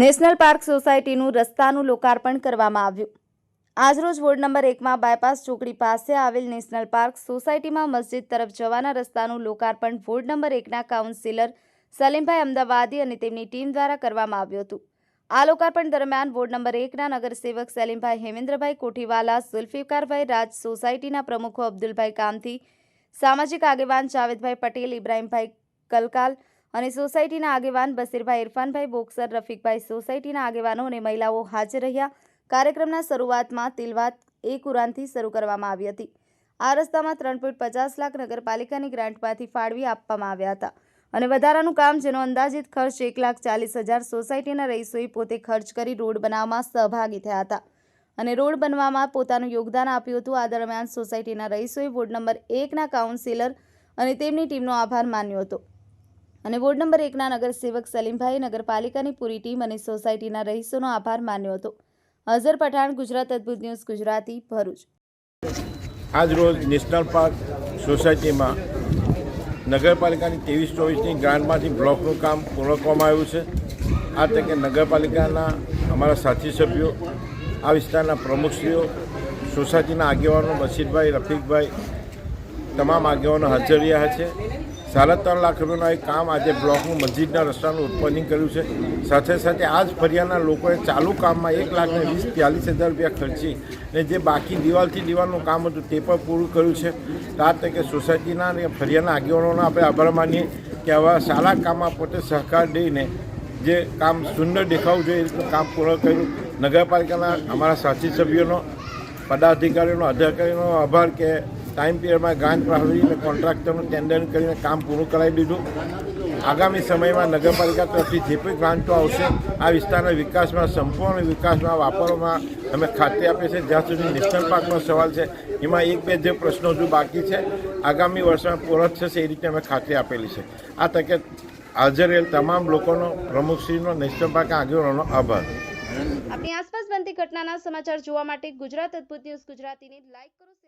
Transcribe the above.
National park સોસાયટીનું રસ્તાનું લોકાર્પણ કરવામાં આવ્યું। આજરોજ વોર્ડ નંબર 1માં બાયપાસ ચોકડી પાસે આવેલ નેશનલ પાર્ક સોસાયટીમાં મસ્જિદ તરફ જવાના રસ્તાનું લોકાર્પણ વોર્ડ નંબર 1ના કાઉન્સિલર સલીમભાઈ અમદાવાદી અને તેમની ટીમ દ્વારા કરવામાં આવ્યું હતું। આ લોકાર્પણ દરમિયાન વોર્ડ નંબર 1ના નગરસેવક સલીમભાઈ હેમેન્દ્રભાઈ કોઠીવાલા, ઝુલ્ફિકારભાઈ રાજ, સોસાયટીના પ્રમુખો અબ્દુલભાઈ કામથી, સામાજિક આગેવાન જાવેદભાઈ પટેલ, ઇબ્રાહીમભાઈ કલકાલ અને સોસાયટીના આગેવાન બસીરભાઈ, ઇરફાનભાઈ બોક્સર, રફીકભાઈ સોસાયટીના આગેવાનો અને મહિલાઓ હાજર રહ્યા। કાર્યક્રમના શરૂઆતમાં તિલવાત એ કુરાનથી શરૂ કરવામાં આવી હતી। આ રસ્તામાં 3.50 લાખ નગરપાલિકાની ગ્રાન્ટમાંથી ફાળવી આપવામાં આવ્યા હતા અને વધારાનું કામ જેનો અંદાજિત ખર્ચ 1,40,000 સોસાયટીના રહીશોએ પોતે ખર્ચ કરી રોડ બનાવવામાં સહભાગી થયા હતા અને રોડ બનવામાં પોતાનું યોગદાન આપ્યું હતું। આ દરમિયાન સોસાયટીના રહીશોએ વોર્ડ નંબર 1ના કાઉન્સિલર અને તેમની ટીમનો આભાર માન્યો હતો અને વોર્ડ નંબર 1ના નગરસેવક સલીમભાઈ, નગરપાલિકાની પૂરી ટીમ અને સોસાયટીના રહીશોનો આભાર માન્યો હતો। અઝર પઠાણ, ગુજરાત અદ્ભુત ન્યૂઝ ગુજરાતી, ભરૂચ। આજ રોજ નેશનલ પાર્ક સોસાયટીમાં નગરપાલિકાની 23-24ની ગ્રાન્ટમાંથી બ્લોકનું કામ પૂર્ણ કરવામાં આવ્યું છે। આ તકે નગરપાલિકાના અમારા સાથી સભ્યો, આ વિસ્તારના પ્રમુખશ્રીઓ, સોસાયટીના આગેવાનો બસીરભાઈ, રફીકભાઈ, તમામ આગેવાનો હાજર રહ્યા છે। 3.5 લાખ રૂપિયાનું એક કામ આજે બ્લોકનું મસ્જિદના રસ્તાનું ઉત્પાદન કર્યું છે। સાથે સાથે આ જ ફરિયાના લોકોએ ચાલુ કામમાં 1,40,000 રૂપિયા ખર્ચી અને જે બાકી દિવાલથી દિવાલનું કામ હતું તે પણ પૂરું કર્યું છે। તો આ તકે સોસાયટીના અને ફરિયાના આગેવાનોનો આપણે આભાર માનીએ કે આવા સારા કામમાં પોતે સહકાર દઈને જે કામ સુંદર દેખાવું જોઈએ એ રીતનું કામ પૂર્ણ કર્યું। નગરપાલિકાના અમારા સાથી સભ્યોનો, પદાધિકારીઓનો, અધિકારીનો આભાર કે ટાઈમ પીરિયડમાં ગ્રાન્ટ ફાળવીને કોન્ટ્રાક્ટરનું ટેન્ડર કરીને કામ પૂરું કરાવી દીધું। આગામી સમયમાં નગરપાલિકા તરફથી જે પણ ગ્રાન્ટો આવશે આ વિસ્તારના વિકાસમાં, સંપૂર્ણ વિકાસમાં વાપરવામાં અમે ખાતરી આપીએ છીએ। જ્યાં સુધી નેશનલ પાર્કનો સવાલ છે એમાં 1-2 જે પ્રશ્નો હજુ બાકી છે આગામી વર્ષમાં પૂર્ણ થશે એ રીતે અમે ખાતરી આપેલી છે। આ તકે હાજર રહેલ તમામ લોકોનો, પ્રમુખશ્રીનો, નેશનલ પાર્ક આગેવાનોનો આભાર। આપણી આસપાસ બનતી ઘટનાના સમાચાર જોવા માટે ગુજરાત અદ્ભુત ન્યૂઝ ગુજરાતીને લાઈક કરો।